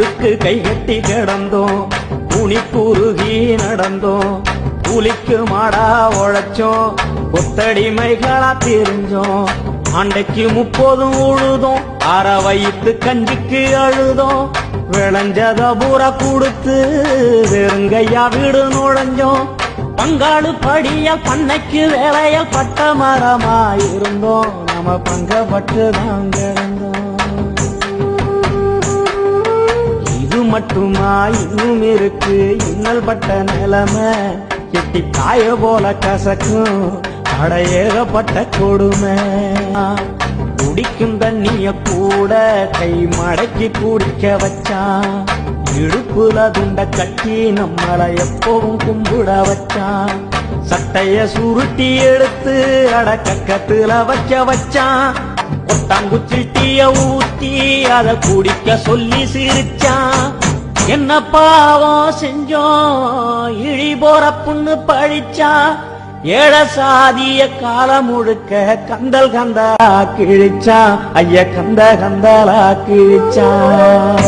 ஊருக்கு கைகட்டி கிடந்தோம், துணி குறுகி நடந்தோம், கூலிக்கு மாடா உழைச்சோம், கொத்தடிமைகளா தெரிஞ்சோம். ஆண்டைக்கு 30 உழுதோம், அற வயிற்று கஞ்சிக்கு அழுதோம். விளைஞ்சத பூரா கொடுத்து வெறுங்கையா வீடு நுழைஞ்சோம். பங்காளு படியால் பண்ணைக்கு வேலையால் பட்ட மரமாயிருந்தோம். நாம பங்கப்பட்டு தான் கிடந்தோம். இது மட்டுமா இன்னும் இருக்கு இன்னல் பட்ட நிலைமை. எட்டி காய போல கசக்கும் அடையேகப்பட்ட கொடுமை. குடிக்கும் தண்ணிய கூட கை மடக்கி குடிக்க வச்சான். இடுப்புல துண்ட கட்டி நம்மளை எப்பவும் கும்பிட வச்சான். சட்டைய சுருட்டி எடுத்து அடக்கத்துல வச்சான். கொட்டாங்குச்சிட்டிய ஊத்தி அத குடிக்க சொல்லி சிரிச்சான். என்ன பாவம் செஞ்சோம் இழி போற புண்ணு பழிச்சான். ஏழ சாதிய காலம் முழுக்க கந்தல் கந்தலா கிழிச்சான். ஐய கந்தலா கிழிச்சான்.